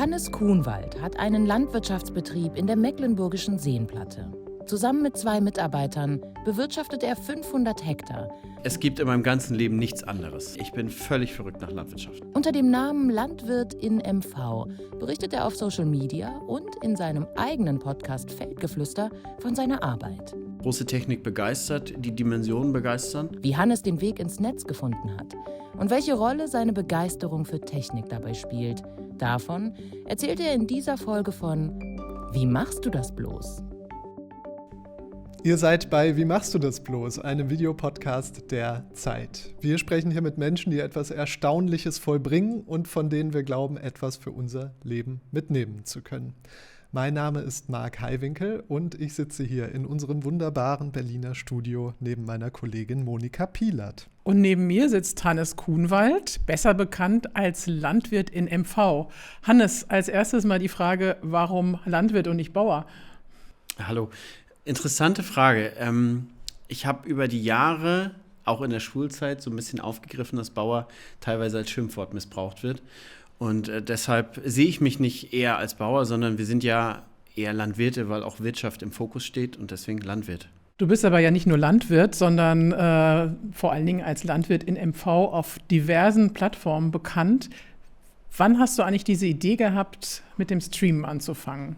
Hannes Kuhnwald hat einen Landwirtschaftsbetrieb in der mecklenburgischen Seenplatte. Zusammen mit 2 Mitarbeitern bewirtschaftet er 500 Hektar. Es gibt in meinem ganzen Leben nichts anderes. Ich bin völlig verrückt nach Landwirtschaft. Unter dem Namen Landwirt in MV berichtet er auf Social Media und in seinem eigenen Podcast Feldgeflüster von seiner Arbeit. Große Technik begeistert, die Dimensionen begeistern. Wie Hannes den Weg ins Netz gefunden hat und welche Rolle seine Begeisterung für Technik dabei spielt. Davon erzählt er in dieser Folge von Wie machst du das bloß? Ihr seid bei Wie machst du das bloß? Einem Videopodcast der Zeit. Wir sprechen hier mit Menschen, die etwas Erstaunliches vollbringen und von denen wir glauben, etwas für unser Leben mitnehmen zu können. Mein Name ist Marc Heiwinkel und ich sitze hier in unserem wunderbaren Berliner Studio neben meiner Kollegin Monika Pielert. Und neben mir sitzt Hannes Kuhnwald, besser bekannt als Landwirt in MV. Hannes, als erstes mal die Frage, warum Landwirt und nicht Bauer? Hallo. Interessante Frage. Ich habe über die Jahre, auch in der Schulzeit, so ein bisschen aufgegriffen, dass Bauer teilweise als Schimpfwort missbraucht wird. Und deshalb sehe ich mich nicht eher als Bauer, sondern wir sind ja eher Landwirte, weil auch Wirtschaft im Fokus steht und deswegen Landwirt. Du bist aber ja nicht nur Landwirt, sondern vor allen Dingen als Landwirt in MV auf diversen Plattformen bekannt. Wann hast du eigentlich diese Idee gehabt, mit dem Streamen anzufangen?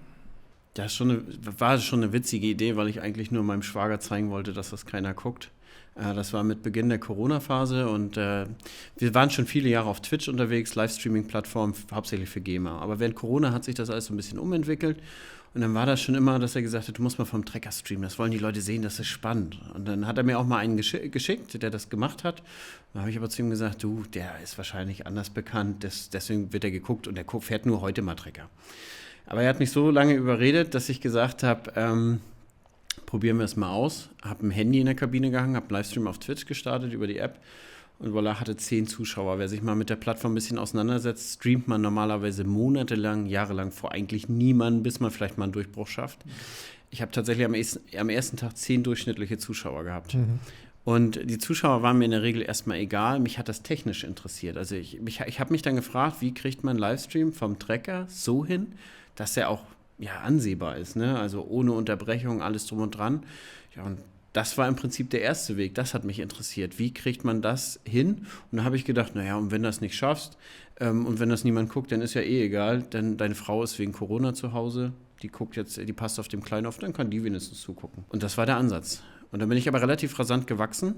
Das war schon eine witzige Idee, weil ich eigentlich nur meinem Schwager zeigen wollte, dass das keiner guckt. Das war mit Beginn der Corona-Phase und wir waren schon viele Jahre auf Twitch unterwegs, Livestreaming-Plattform, hauptsächlich für Gamer. Aber während Corona hat sich das alles so ein bisschen umentwickelt und dann war das schon immer, dass er gesagt hat, du musst mal vom Trecker streamen, das wollen die Leute sehen, das ist spannend. Und dann hat er mir auch mal einen geschickt, der das gemacht hat. Dann habe ich aber zu ihm gesagt, du, der ist wahrscheinlich anders bekannt, deswegen wird er geguckt und der fährt nur heute mal Trecker. Aber er hat mich so lange überredet, dass ich gesagt habe, probieren wir es mal aus. Habe ein Handy in der Kabine gehangen, habe einen Livestream auf Twitch gestartet über die App und voilà, hatte 10 Zuschauer. Wer sich mal mit der Plattform ein bisschen auseinandersetzt, streamt man normalerweise monatelang, jahrelang vor eigentlich niemandem, bis man vielleicht mal einen Durchbruch schafft. Ich habe tatsächlich am ersten Tag 10 durchschnittliche Zuschauer gehabt. Mhm. Und die Zuschauer waren mir in der Regel erstmal egal, mich hat das technisch interessiert. Also ich habe mich dann gefragt, wie kriegt man einen Livestream vom Trecker so hin, dass er auch ansehbar ist, ne? Also ohne Unterbrechung, alles drum und dran. Ja, und das war im Prinzip der erste Weg, das hat mich interessiert. Wie kriegt man das hin? Und da habe ich gedacht, naja, und wenn du das nicht schaffst und wenn das niemand guckt, dann ist ja eh egal, denn deine Frau ist wegen Corona zu Hause, die passt auf dem Kleinen auf, dann kann die wenigstens zugucken. Und das war der Ansatz. Und dann bin ich aber relativ rasant gewachsen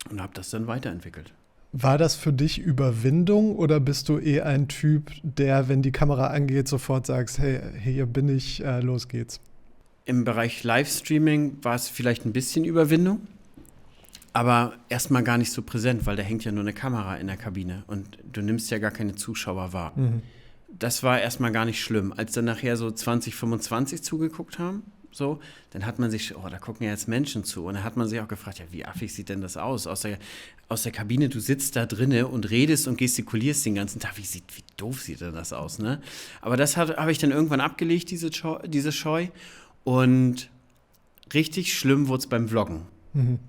und habe das dann weiterentwickelt. War das für dich Überwindung oder bist du ein Typ, der, wenn die Kamera angeht, sofort sagst, hey, hier bin ich, los geht's? Im Bereich Livestreaming war es vielleicht ein bisschen Überwindung, aber erstmal gar nicht so präsent, weil da hängt ja nur eine Kamera in der Kabine und du nimmst ja gar keine Zuschauer wahr. Mhm. Das war erstmal gar nicht schlimm. Als dann nachher so 20, 25 zugeguckt haben, so, dann hat man sich, da gucken ja jetzt Menschen zu. Und dann hat man sich auch gefragt, ja, wie affig sieht denn das aus? Aus der Kabine, du sitzt da drinne und redest und gestikulierst den ganzen Tag. Wie doof sieht denn das aus, ne? Aber das habe ich dann irgendwann abgelegt, diese Scheu. Und richtig schlimm wurde es beim Vloggen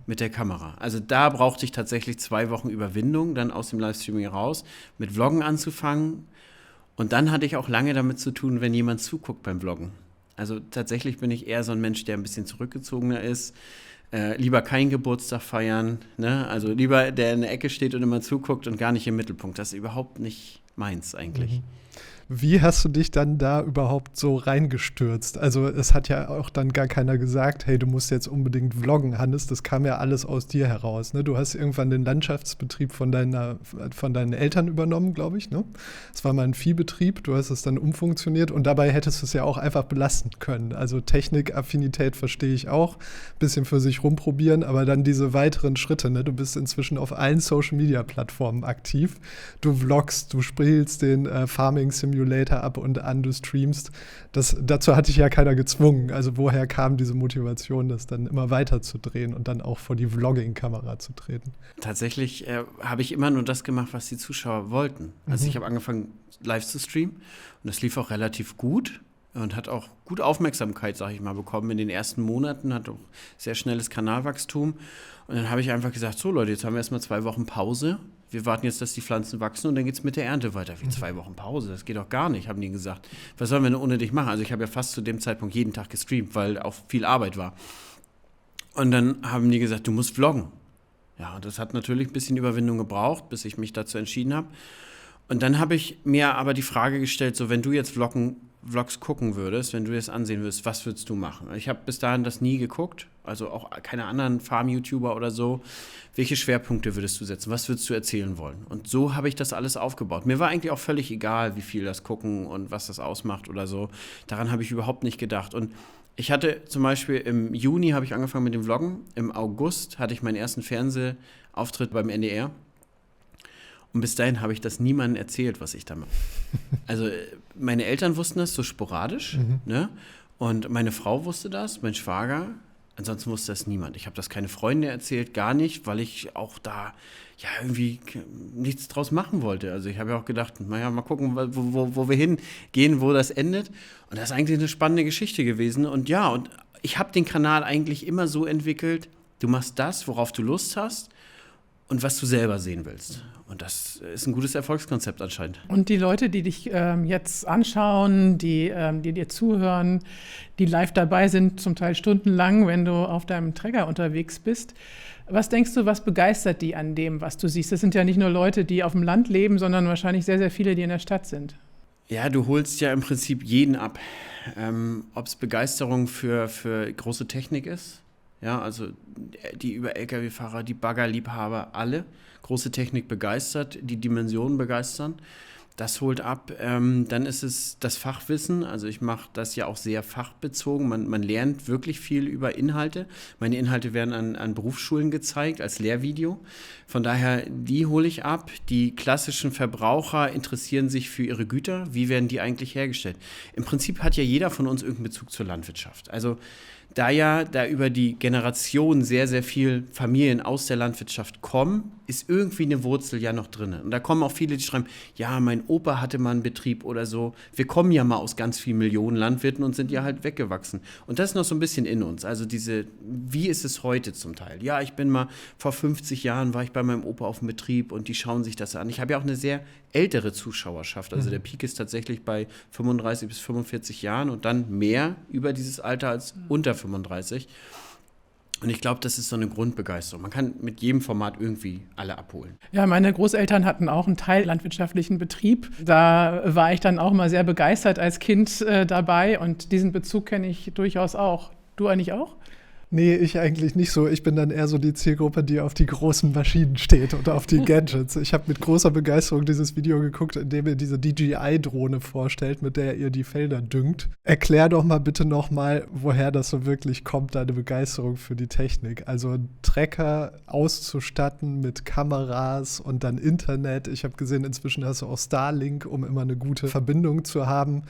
mit der Kamera. Also da brauchte ich tatsächlich 2 Wochen Überwindung, dann aus dem Livestreaming raus, mit Vloggen anzufangen. Und dann hatte ich auch lange damit zu tun, wenn jemand zuguckt beim Vloggen. Also tatsächlich bin ich eher so ein Mensch, der ein bisschen zurückgezogener ist. Lieber keinen Geburtstag feiern, ne? Also lieber, der in der Ecke steht und immer zuguckt und gar nicht im Mittelpunkt. Das ist überhaupt nicht meins eigentlich. Wie hast du dich dann da überhaupt so reingestürzt? Also es hat ja auch dann gar keiner gesagt, hey, du musst jetzt unbedingt vloggen, Hannes. Das kam ja alles aus dir heraus, ne? Du hast irgendwann den Landschaftsbetrieb von deinen Eltern übernommen, glaube ich, ne? Es war mal ein Viehbetrieb, du hast es dann umfunktioniert und dabei hättest du es ja auch einfach belassen können. Also Technikaffinität verstehe ich auch, bisschen für sich rumprobieren, aber dann diese weiteren Schritte, ne? Du bist inzwischen auf allen Social-Media-Plattformen aktiv. Du vloggst, du spielst den Farming Simulator ab und an, du streamst. Dazu hat dich ja keiner gezwungen. Also woher kam diese Motivation, das dann immer weiter zu drehen und dann auch vor die Vlogging-Kamera zu treten? Tatsächlich habe ich immer nur das gemacht, was die Zuschauer wollten. Also ich habe angefangen, live zu streamen und das lief auch relativ gut. und hat auch gut Aufmerksamkeit, sag ich mal, bekommen in den ersten Monaten, hat auch sehr schnelles Kanalwachstum. Und dann habe ich einfach gesagt, so Leute, jetzt haben wir erstmal 2 Wochen Pause. Wir warten jetzt, dass die Pflanzen wachsen und dann geht es mit der Ernte weiter. Wie 2 Wochen Pause? Das geht doch gar nicht, haben die gesagt. Was sollen wir denn ohne dich machen? Also ich habe ja fast zu dem Zeitpunkt jeden Tag gestreamt, weil auch viel Arbeit war. Und dann haben die gesagt, du musst vloggen. Ja, und das hat natürlich ein bisschen Überwindung gebraucht, bis ich mich dazu entschieden habe. Und dann habe ich mir aber die Frage gestellt, so wenn du jetzt Vlogs gucken würdest, wenn du das ansehen würdest, was würdest du machen? Ich habe bis dahin das nie geguckt, also auch keine anderen Farm-YouTuber oder so. Welche Schwerpunkte würdest du setzen? Was würdest du erzählen wollen? Und so habe ich das alles aufgebaut. Mir war eigentlich auch völlig egal, wie viel das gucken und was das ausmacht oder so. Daran habe ich überhaupt nicht gedacht. Und ich hatte zum Beispiel im Juni habe ich angefangen mit dem Vloggen. Im August hatte ich meinen ersten Fernsehauftritt beim NDR. Und bis dahin habe ich das niemandem erzählt, was ich da mache. Also meine Eltern wussten das so sporadisch, ne? Und meine Frau wusste das, mein Schwager. Ansonsten wusste das niemand. Ich habe das keine Freunde erzählt, gar nicht, weil ich auch da ja irgendwie nichts draus machen wollte. Also ich habe ja auch gedacht, naja, mal gucken, wo wir hingehen, wo das endet. Und das ist eigentlich eine spannende Geschichte gewesen. Und ja, und ich habe den Kanal eigentlich immer so entwickelt, du machst das, worauf du Lust hast und was du selber sehen willst. Und das ist ein gutes Erfolgskonzept anscheinend. Und die Leute, die dich jetzt anschauen, die dir zuhören, die live dabei sind, zum Teil stundenlang, wenn du auf deinem Trecker unterwegs bist, was denkst du, was begeistert die an dem, was du siehst? Das sind ja nicht nur Leute, die auf dem Land leben, sondern wahrscheinlich sehr, sehr viele, die in der Stadt sind. Ja, du holst ja im Prinzip jeden ab. Ob es Begeisterung für große Technik ist, ja, also die über Lkw-Fahrer, die Baggerliebhaber, alle. Große Technik begeistert, die Dimensionen begeistern. Das holt ab. Dann ist es das Fachwissen. Also ich mache das ja auch sehr fachbezogen. Man lernt wirklich viel über Inhalte. Meine Inhalte werden an Berufsschulen gezeigt als Lehrvideo. Von daher, die hole ich ab. Die klassischen Verbraucher interessieren sich für ihre Güter. Wie werden die eigentlich hergestellt? Im Prinzip hat ja jeder von uns irgendeinen Bezug zur Landwirtschaft. Also da über die Generation sehr, sehr viel Familien aus der Landwirtschaft kommen, ist irgendwie eine Wurzel ja noch drin. Und da kommen auch viele, die schreiben, ja, mein Opa hatte mal einen Betrieb oder so. Wir kommen ja mal aus ganz vielen Millionen Landwirten und sind ja halt weggewachsen. Und das ist noch so ein bisschen in uns. Also wie ist es heute zum Teil? Ja, vor 50 Jahren war ich bei meinem Opa auf dem Betrieb und die schauen sich das an. Ich habe ja auch eine sehr ältere Zuschauerschaft. Also der Peak ist tatsächlich bei 35 bis 45 Jahren und dann mehr über dieses Alter als unter 35. Und ich glaube, das ist so eine Grundbegeisterung. Man kann mit jedem Format irgendwie alle abholen. Ja, meine Großeltern hatten auch einen teillandwirtschaftlichen Betrieb. Da war ich dann auch mal sehr begeistert als Kind dabei und diesen Bezug kenne ich durchaus auch. Du eigentlich auch? Nee, ich eigentlich nicht so. Ich bin dann eher so die Zielgruppe, die auf die großen Maschinen steht oder auf die Gadgets. Ich habe mit großer Begeisterung dieses Video geguckt, in dem ihr diese DJI-Drohne vorstellt, mit der ihr die Felder düngt. Erklär doch mal bitte noch mal, woher das so wirklich kommt, deine Begeisterung für die Technik. Also Trecker auszustatten mit Kameras und dann Internet. Ich habe gesehen, inzwischen hast du auch Starlink, um immer eine gute Verbindung zu haben.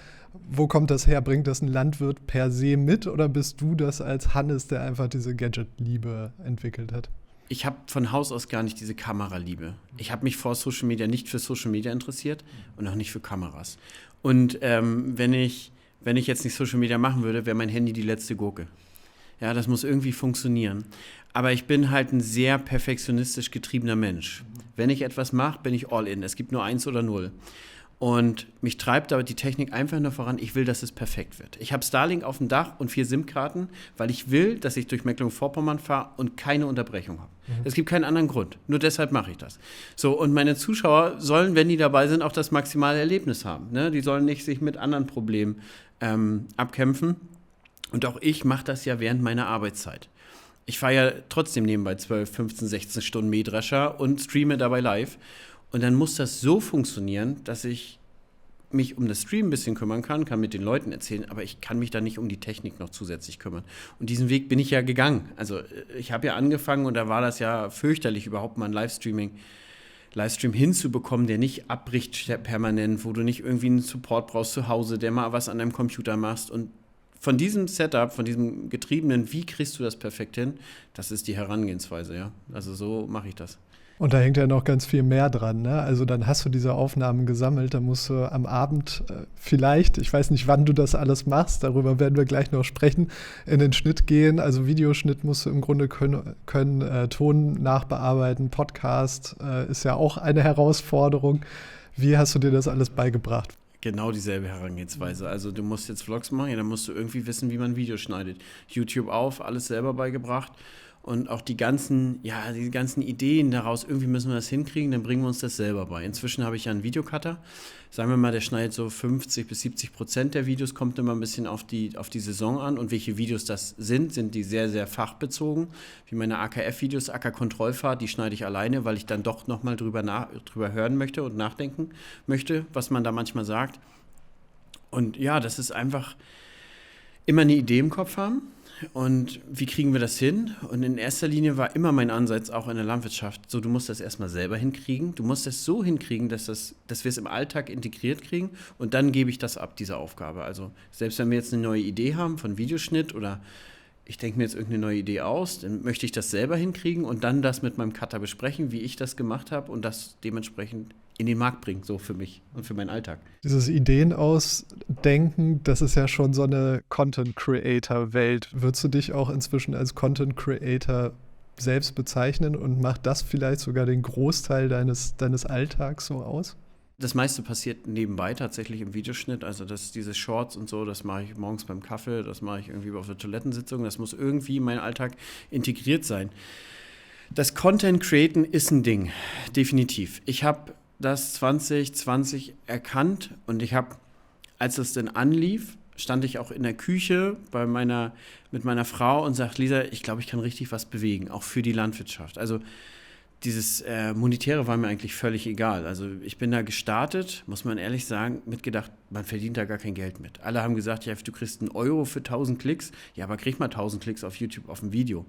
Wo kommt das her? Bringt das ein Landwirt per se mit oder bist du das als Hannes, der einfach diese Gadget-Liebe entwickelt hat? Ich habe von Haus aus gar nicht diese Kameraliebe. Ich habe mich vor Social Media nicht für Social Media interessiert und auch nicht für Kameras. Und wenn ich jetzt nicht Social Media machen würde, wäre mein Handy die letzte Gurke. Ja, das muss irgendwie funktionieren. Aber ich bin halt ein sehr perfektionistisch getriebener Mensch. Wenn ich etwas mache, bin ich all in. Es gibt nur 1 oder 0. Und mich treibt aber die Technik einfach nur voran, ich will, dass es perfekt wird. Ich habe Starlink auf dem Dach und 4 SIM-Karten, weil ich will, dass ich durch Mecklenburg-Vorpommern fahre und keine Unterbrechung habe. Es gibt keinen anderen Grund. Nur deshalb mache ich das. So, und meine Zuschauer sollen, wenn die dabei sind, auch das maximale Erlebnis haben. Ne? Die sollen nicht sich mit anderen Problemen abkämpfen. Und auch ich mache das ja während meiner Arbeitszeit. Ich fahre ja trotzdem nebenbei 12, 15, 16 Stunden Mähdrescher und streame dabei live. Und dann muss das so funktionieren, dass ich mich um das Stream ein bisschen kümmern kann mit den Leuten erzählen, aber ich kann mich da nicht um die Technik noch zusätzlich kümmern. Und diesen Weg bin ich ja gegangen. Also ich habe ja angefangen und da war das ja fürchterlich, überhaupt mal ein Livestream hinzubekommen, der nicht abbricht permanent, wo du nicht irgendwie einen Support brauchst zu Hause, der mal was an deinem Computer machst. Und von diesem Setup, von diesem Getriebenen, wie kriegst du das perfekt hin? Das ist die Herangehensweise, ja. Also so mache ich das. Und da hängt ja noch ganz viel mehr dran, ne? Also dann hast du diese Aufnahmen gesammelt, dann musst du am Abend vielleicht, ich weiß nicht, wann du das alles machst, darüber werden wir gleich noch sprechen, in den Schnitt gehen. Also Videoschnitt musst du im Grunde können Ton nachbearbeiten, Podcast ist ja auch eine Herausforderung. Wie hast du dir das alles beigebracht? Genau dieselbe Herangehensweise. Also du musst jetzt Vlogs machen, ja, dann musst du irgendwie wissen, wie man Videos schneidet. YouTube auf, alles selber beigebracht. Und auch die ganzen Ideen daraus, irgendwie müssen wir das hinkriegen, dann bringen wir uns das selber bei. Inzwischen habe ich ja einen Videocutter. Sagen wir mal, der schneidet so 50-70% der Videos, kommt immer ein bisschen auf die Saison an. Und welche Videos das sind die sehr, sehr fachbezogen. Wie meine AKF-Videos, Ackerkontrollfahrt, die schneide ich alleine, weil ich dann doch nochmal drüber hören möchte und nachdenken möchte, was man da manchmal sagt. Und ja, das ist einfach immer eine Idee im Kopf haben. Und wie kriegen wir das hin? Und in erster Linie war immer mein Ansatz, auch in der Landwirtschaft, so, du musst das erstmal selber hinkriegen. Du musst es so hinkriegen, dass wir es im Alltag integriert kriegen. Und dann gebe ich das ab, diese Aufgabe. Also selbst wenn wir jetzt eine neue Idee haben von Videoschnitt oder ich denke mir jetzt irgendeine neue Idee aus, dann möchte ich das selber hinkriegen und dann das mit meinem Cutter besprechen, wie ich das gemacht habe und das dementsprechend in den Markt bringen, so für mich und für meinen Alltag. Dieses Ideen ausdenken, das ist ja schon so eine Content-Creator-Welt. Würdest du dich auch inzwischen als Content-Creator selbst bezeichnen und macht das vielleicht sogar den Großteil deines Alltags so aus? Das meiste passiert nebenbei tatsächlich im Videoschnitt, also diese Shorts und so, das mache ich morgens beim Kaffee, das mache ich irgendwie auf der Toilettensitzung, das muss irgendwie in meinen Alltag integriert sein. Das Content-Createn ist ein Ding, definitiv. Ich habe das 2020 erkannt und als es dann anlief, stand ich auch in der Küche mit meiner Frau und sagte, Lisa, ich glaube, ich kann richtig was bewegen, auch für die Landwirtschaft. Also dieses Monetäre war mir eigentlich völlig egal. Also ich bin da gestartet, muss man ehrlich sagen, mitgedacht, man verdient da gar kein Geld mit. Alle haben gesagt, ja, du kriegst einen Euro für 1000 Klicks. Ja, aber krieg mal 1000 Klicks auf YouTube auf ein Video.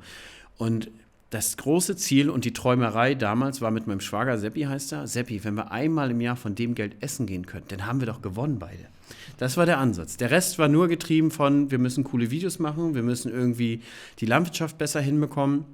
Und das große Ziel und die Träumerei damals war mit meinem Schwager, Seppi heißt er, Seppi, wenn wir einmal im Jahr von dem Geld essen gehen können, dann haben wir doch gewonnen beide. Das war der Ansatz. Der Rest war nur getrieben von, wir müssen coole Videos machen, wir müssen irgendwie die Landwirtschaft besser hinbekommen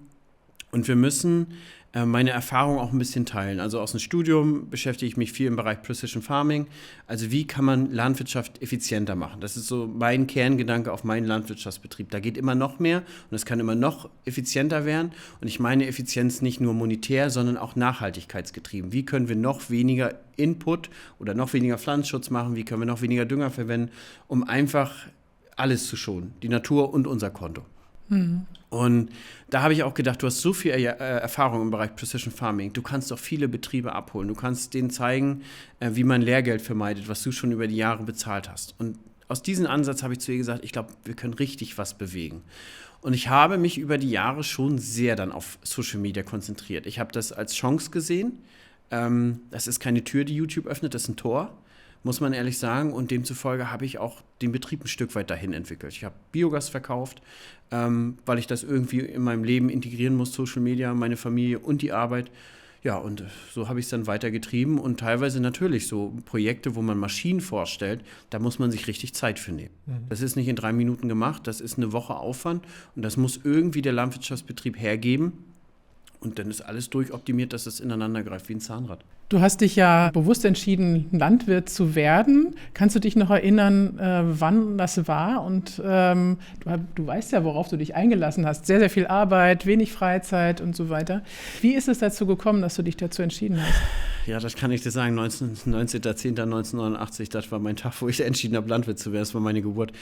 und wir müssen meine Erfahrung auch ein bisschen teilen. Also aus dem Studium beschäftige ich mich viel im Bereich Precision Farming. Also wie kann man Landwirtschaft effizienter machen? Das ist so mein Kerngedanke auf meinen Landwirtschaftsbetrieb. Da geht immer noch mehr und es kann immer noch effizienter werden. Und ich meine Effizienz nicht nur monetär, sondern auch nachhaltigkeitsgetrieben. Wie können wir noch weniger Input oder noch weniger Pflanzenschutz machen? Wie können wir noch weniger Dünger verwenden, um einfach alles zu schonen, die Natur und unser Konto? Und da habe ich auch gedacht, du hast so viel Erfahrung im Bereich Precision Farming. Du kannst doch viele Betriebe abholen. Du kannst denen zeigen, wie man Lehrgeld vermeidet, was du schon über die Jahre bezahlt hast. Und aus diesem Ansatz habe ich zu ihr gesagt, ich glaube, wir können richtig was bewegen. Und ich habe mich über die Jahre schon sehr dann auf Social Media konzentriert. Ich habe das als Chance gesehen. Das ist keine Tür, die YouTube öffnet, das ist ein Tor, muss man ehrlich sagen. Und demzufolge habe ich auch den Betrieb ein Stück weit dahin entwickelt. Ich habe Biogas verkauft, weil ich das irgendwie in meinem Leben integrieren muss, Social Media, meine Familie und die Arbeit. Ja, und so habe ich es dann weitergetrieben und teilweise natürlich so Projekte, wo man Maschinen vorstellt, da muss man sich richtig Zeit für nehmen. Das ist nicht in 3 Minuten gemacht, das ist eine Woche Aufwand und das muss irgendwie der Landwirtschaftsbetrieb hergeben. Und dann ist alles durchoptimiert, dass es ineinander greift wie ein Zahnrad. Du hast dich ja bewusst entschieden, Landwirt zu werden. Kannst du dich noch erinnern, wann das war? Und du weißt ja, worauf du dich eingelassen hast. Sehr, sehr viel Arbeit, wenig Freizeit und so weiter. Wie ist es dazu gekommen, dass du dich dazu entschieden hast? Ja, das kann ich dir sagen. 19.10.1989, das war mein Tag, wo ich entschieden habe, Landwirt zu werden. Das war meine Geburt.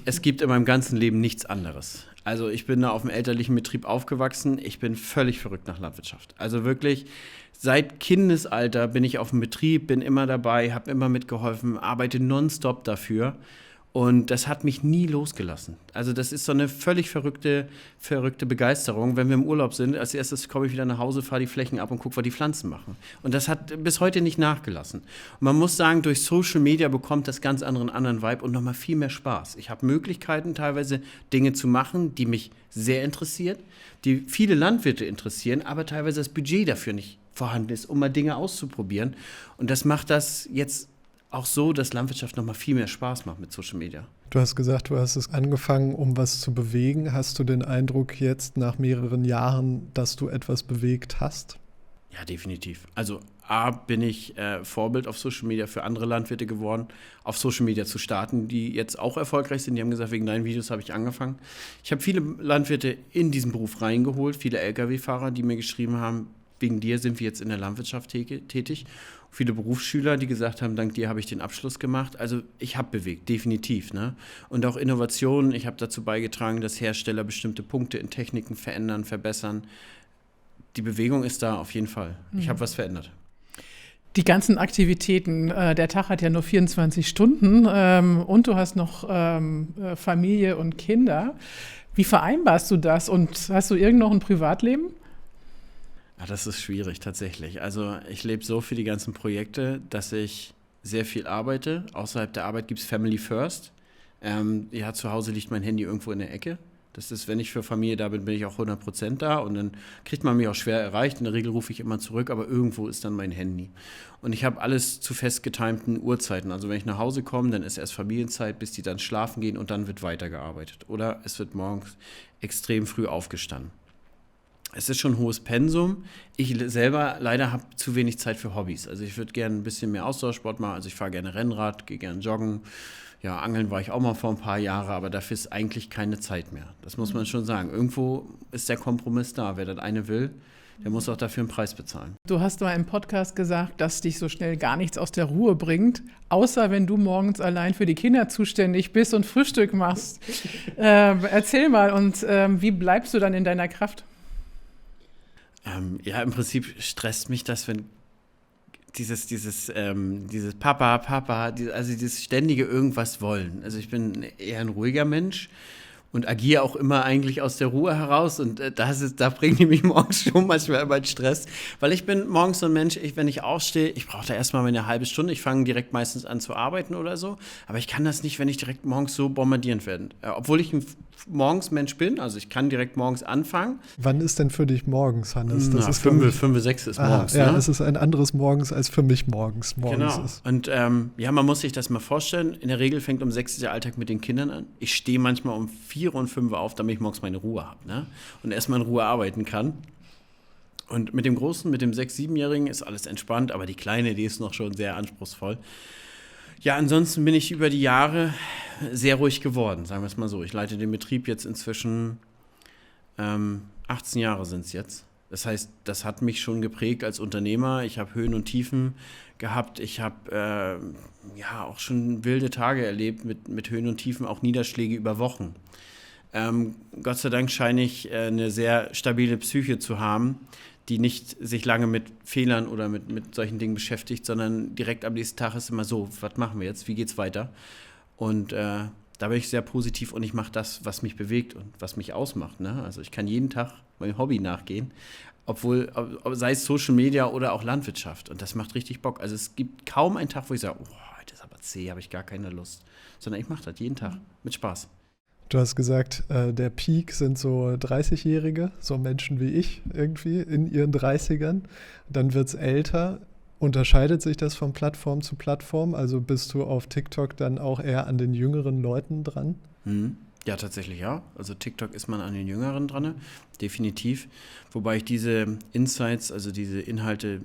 Es gibt in meinem ganzen Leben nichts anderes. Also ich bin da auf dem elterlichen Betrieb aufgewachsen. Ich bin völlig verrückt nach Landwirtschaft. Also wirklich, seit Kindesalter bin ich auf dem Betrieb, bin immer dabei, habe immer mitgeholfen, arbeite nonstop dafür. Und das hat mich nie losgelassen. Also das ist so eine völlig verrückte Begeisterung. Wenn wir im Urlaub sind, als erstes komme ich wieder nach Hause, fahre die Flächen ab und gucke, was die Pflanzen machen. Und das hat bis heute nicht nachgelassen. Und man muss sagen, durch Social Media bekommt das ganz anderen Vibe und nochmal viel mehr Spaß. Ich habe Möglichkeiten, teilweise Dinge zu machen, die mich sehr interessieren, die viele Landwirte interessieren, aber teilweise das Budget dafür nicht vorhanden ist, um mal Dinge auszuprobieren. Und das macht das jetzt auch so, dass Landwirtschaft nochmal viel mehr Spaß macht mit Social Media. Du hast gesagt, du hast es angefangen, um was zu bewegen. Hast du den Eindruck jetzt nach mehreren Jahren, dass du etwas bewegt hast? Ja, definitiv. Also A, bin ich Vorbild auf Social Media für andere Landwirte geworden, auf Social Media zu starten, die jetzt auch erfolgreich sind. Die haben gesagt, wegen deinen Videos habe ich angefangen. Ich habe viele Landwirte in diesen Beruf reingeholt, viele Lkw-Fahrer, die mir geschrieben haben, wegen dir sind wir jetzt in der Landwirtschaft tätig. Viele Berufsschüler, die gesagt haben, dank dir habe ich den Abschluss gemacht. Also ich habe bewegt, definitiv. Ne? Und auch Innovationen. Ich habe dazu beigetragen, dass Hersteller bestimmte Punkte in Techniken verändern, verbessern. Die Bewegung ist da auf jeden Fall. Ich habe was verändert. Die ganzen Aktivitäten, der Tag hat ja nur 24 Stunden und du hast noch Familie und Kinder. Wie vereinbarst du das und hast du irgend noch ein Privatleben? Ja, das ist schwierig tatsächlich. Also ich lebe so für die ganzen Projekte, dass ich sehr viel arbeite. Außerhalb der Arbeit gibt es Family First. Ja, zu Hause liegt mein Handy irgendwo in der Ecke. Das ist, wenn ich für Familie da bin, bin ich auch 100% da und dann kriegt man mich auch schwer erreicht. In der Regel rufe ich immer zurück, aber irgendwo ist dann mein Handy. Und ich habe alles zu fest getimten Uhrzeiten. Also wenn ich nach Hause komme, dann ist erst Familienzeit, bis die dann schlafen gehen und dann wird weitergearbeitet. Oder es wird morgens extrem früh aufgestanden. Es ist schon ein hohes Pensum. Ich selber leider habe zu wenig Zeit für Hobbys. Also ich würde gerne ein bisschen mehr Ausdauersport machen. Also ich fahre gerne Rennrad, gehe gerne joggen. Ja, Angeln war ich auch mal vor ein paar Jahren, aber dafür ist eigentlich keine Zeit mehr. Das muss man schon sagen. Irgendwo ist der Kompromiss da. Wer das eine will, der muss auch dafür einen Preis bezahlen. Du hast mal im Podcast gesagt, dass dich so schnell gar nichts aus der Ruhe bringt, außer wenn du morgens allein für die Kinder zuständig bist und Frühstück machst. Erzähl mal, und wie bleibst du dann in deiner Kraft? Ja, im Prinzip stresst mich das, wenn dieses Papa, also dieses ständige irgendwas wollen. Also ich bin eher ein ruhiger Mensch und agiere auch immer eigentlich aus der Ruhe heraus und da bringen die mich morgens schon manchmal immer in Stress, weil ich bin morgens so ein Mensch, wenn ich aufstehe, ich brauche da erstmal meine halbe Stunde, ich fange direkt meistens an zu arbeiten oder so, aber ich kann das nicht, wenn ich direkt morgens so bombardiert werde. Obwohl ich ein Morgensmensch bin, also ich kann direkt morgens anfangen. Wann ist denn für dich morgens, Hannes? Das ist 5, 6 ist morgens. Ja, ne? es ist ein anderes morgens, als für mich morgens Genau. ist. Und ja, man muss sich das mal vorstellen. In der Regel fängt um 6 der Alltag mit den Kindern an. Ich stehe manchmal um 4 und 5 auf, damit ich morgens meine Ruhe habe, ne? Und erstmal in Ruhe arbeiten kann. Und mit dem Großen, mit dem 6-, 7-Jährigen ist alles entspannt, aber die Kleine, die ist noch schon sehr anspruchsvoll. Ja, ansonsten bin ich über die Jahre sehr ruhig geworden, sagen wir es mal so. Ich leite den Betrieb jetzt inzwischen 18 Jahre sind es jetzt. Das heißt, das hat mich schon geprägt als Unternehmer. Ich habe Höhen und Tiefen gehabt. Ich habe ja auch schon wilde Tage erlebt mit Höhen und Tiefen, auch Niederschläge über Wochen. Gott sei Dank scheine ich eine sehr stabile Psyche zu haben, die nicht sich lange mit Fehlern oder mit solchen Dingen beschäftigt, sondern direkt am nächsten Tag ist immer so, was machen wir jetzt, wie geht's weiter? Und da bin ich sehr positiv und ich mache das, was mich bewegt und was mich ausmacht. Ne? Also ich kann jeden Tag meinem Hobby nachgehen, sei es Social Media oder auch Landwirtschaft. Und das macht richtig Bock. Also es gibt kaum einen Tag, wo ich sage, oh, heute ist aber zäh, habe ich gar keine Lust. Sondern ich mache das jeden Tag mit Spaß. Du hast gesagt, der Peak sind so 30-Jährige, so Menschen wie ich irgendwie in ihren 30ern. Dann wird es älter. Unterscheidet sich das von Plattform zu Plattform? Also bist du auf TikTok dann auch eher an den jüngeren Leuten dran? Ja, tatsächlich ja. Also TikTok ist man an den Jüngeren dran, definitiv. Wobei ich diese Insights, also diese Inhalte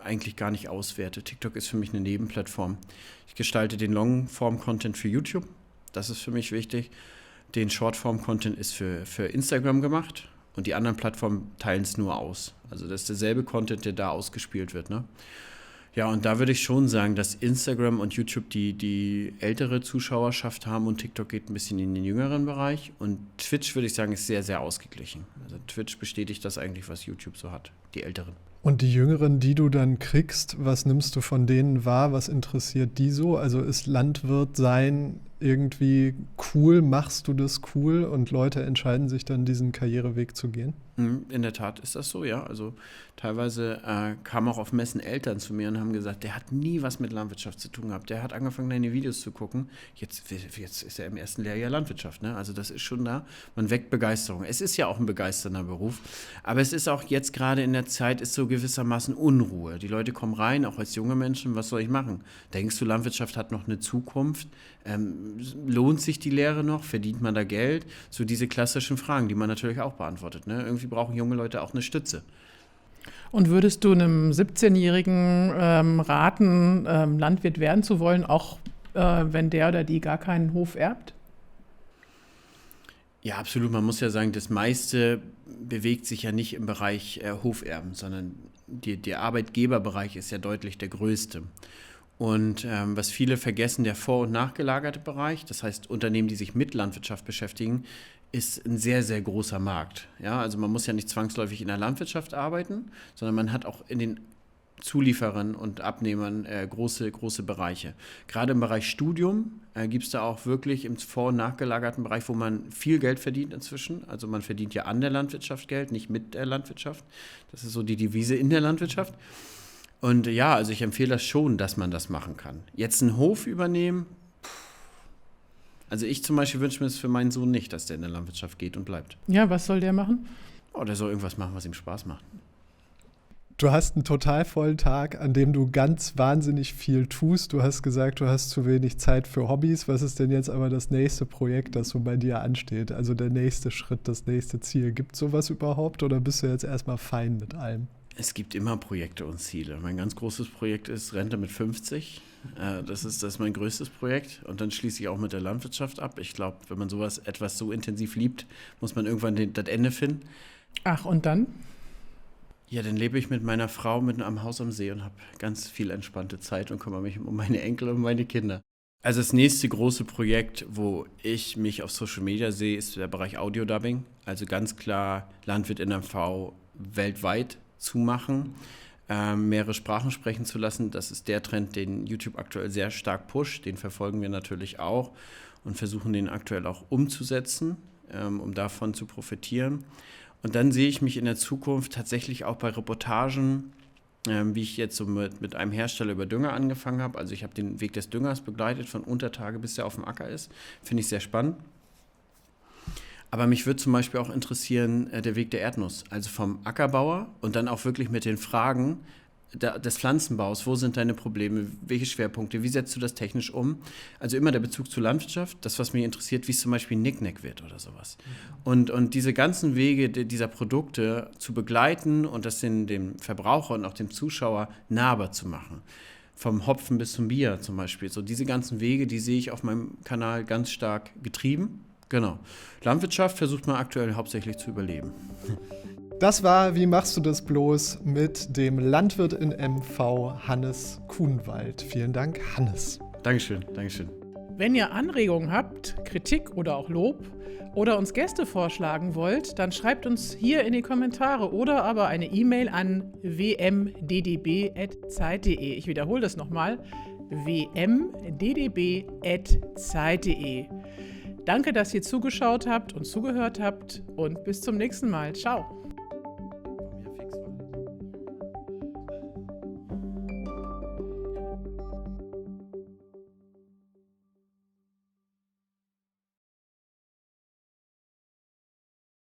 eigentlich gar nicht auswerte. TikTok ist für mich eine Nebenplattform. Ich gestalte den Longform-Content für YouTube. Das ist für mich wichtig. Den Shortform-Content ist für Instagram gemacht und die anderen Plattformen teilen es nur aus. Also das ist derselbe Content, der da ausgespielt wird. Ne? Ja, und da würde ich schon sagen, dass Instagram und YouTube die ältere Zuschauerschaft haben und TikTok geht ein bisschen in den jüngeren Bereich. Und Twitch, würde ich sagen, ist sehr, sehr ausgeglichen. Also Twitch bestätigt das eigentlich, was YouTube so hat, die Älteren. Und die Jüngeren, die du dann kriegst, was nimmst du von denen wahr? Was interessiert die so? Also ist Landwirt sein irgendwie cool? Machst du das cool? Und Leute entscheiden sich dann, diesen Karriereweg zu gehen? In der Tat ist das so, ja. Also teilweise kamen auch auf Messen Eltern zu mir und haben gesagt, der hat nie was mit Landwirtschaft zu tun gehabt. Der hat angefangen, deine Videos zu gucken. Jetzt ist er im ersten Lehrjahr Landwirtschaft. Ne? Also das ist schon da. Man weckt Begeisterung. Es ist ja auch ein begeisternder Beruf. Aber es ist auch jetzt gerade in der Zeit, ist so gewissermaßen Unruhe. Die Leute kommen rein, auch als junge Menschen. Was soll ich machen? Denkst du, Landwirtschaft hat noch eine Zukunft? Lohnt sich die Lehre noch? Verdient man da Geld? So diese klassischen Fragen, die man natürlich auch beantwortet. Ne? Irgendwie brauchen junge Leute auch eine Stütze. Und würdest du einem 17-Jährigen raten, Landwirt werden zu wollen, auch wenn der oder die gar keinen Hof erbt? Ja, absolut. Man muss ja sagen, das meiste bewegt sich ja nicht im Bereich Hoferben, sondern der Arbeitgeberbereich ist ja deutlich der größte. Und was viele vergessen, der vor- und nachgelagerte Bereich, das heißt Unternehmen, die sich mit Landwirtschaft beschäftigen, ist ein sehr, sehr großer Markt. Ja, also man muss ja nicht zwangsläufig in der Landwirtschaft arbeiten, sondern man hat auch in den Zulieferern und Abnehmern große Bereiche. Gerade im Bereich Studium gibt es da auch wirklich im vor- und nachgelagerten Bereich, wo man viel Geld verdient inzwischen. Also man verdient ja an der Landwirtschaft Geld, nicht mit der Landwirtschaft. Das ist so die Devise in der Landwirtschaft. Und ja, also ich empfehle das schon, dass man das machen kann. Jetzt einen Hof übernehmen, also ich zum Beispiel wünsche mir das für meinen Sohn nicht, dass der in der Landwirtschaft geht und bleibt. Ja, was soll der machen? Oh, der soll irgendwas machen, was ihm Spaß macht. Du hast einen total vollen Tag, an dem du ganz wahnsinnig viel tust. Du hast gesagt, du hast zu wenig Zeit für Hobbys. Was ist denn jetzt aber das nächste Projekt, das so bei dir ansteht? Also der nächste Schritt, das nächste Ziel. Gibt es sowas überhaupt oder bist du jetzt erstmal fein mit allem? Es gibt immer Projekte und Ziele. Mein ganz großes Projekt ist Rente mit 50. Das ist mein größtes Projekt. Und dann schließe ich auch mit der Landwirtschaft ab. Ich glaube, wenn man etwas so intensiv liebt, muss man irgendwann das Ende finden. Ach, und dann? Ja, dann lebe ich mit meiner Frau mit einem Haus am See und habe ganz viel entspannte Zeit und kümmere mich um meine Enkel und meine Kinder. Also das nächste große Projekt, wo ich mich auf Social Media sehe, ist der Bereich Audio-Dubbing. Also ganz klar Landwirt in MV weltweit zu machen, mehrere Sprachen sprechen zu lassen. Das ist der Trend, den YouTube aktuell sehr stark pusht. Den verfolgen wir natürlich auch und versuchen den aktuell auch umzusetzen, um davon zu profitieren. Und dann sehe ich mich in der Zukunft tatsächlich auch bei Reportagen, wie ich jetzt so mit einem Hersteller über Dünger angefangen habe. Also ich habe den Weg des Düngers begleitet, von Untertage bis der auf dem Acker ist. Finde ich sehr spannend. Aber mich würde zum Beispiel auch interessieren, der Weg der Erdnuss. Also vom Ackerbauer und dann auch wirklich mit den Fragen des Pflanzenbaus. Wo sind deine Probleme? Welche Schwerpunkte? Wie setzt du das technisch um? Also immer der Bezug zur Landwirtschaft. Das, was mich interessiert, wie es zum Beispiel Nicknack wird oder sowas. Und diese ganzen Wege dieser Produkte zu begleiten und das dem Verbraucher und auch dem Zuschauer nahbar zu machen. Vom Hopfen bis zum Bier zum Beispiel. So diese ganzen Wege, die sehe ich auf meinem Kanal ganz stark getrieben. Genau. Landwirtschaft versucht man aktuell hauptsächlich zu überleben. Das war Wie machst du das bloß mit dem Landwirt in MV Hannes Kuhnwald. Vielen Dank, Hannes. Dankeschön, Dankeschön. Wenn ihr Anregungen habt, Kritik oder auch Lob oder uns Gäste vorschlagen wollt, dann schreibt uns hier in die Kommentare oder aber eine E-Mail an wmddb@zeit.de. Ich wiederhole das nochmal, wmddb@zeit.de. Danke, dass ihr zugeschaut habt und zugehört habt und bis zum nächsten Mal. Ciao.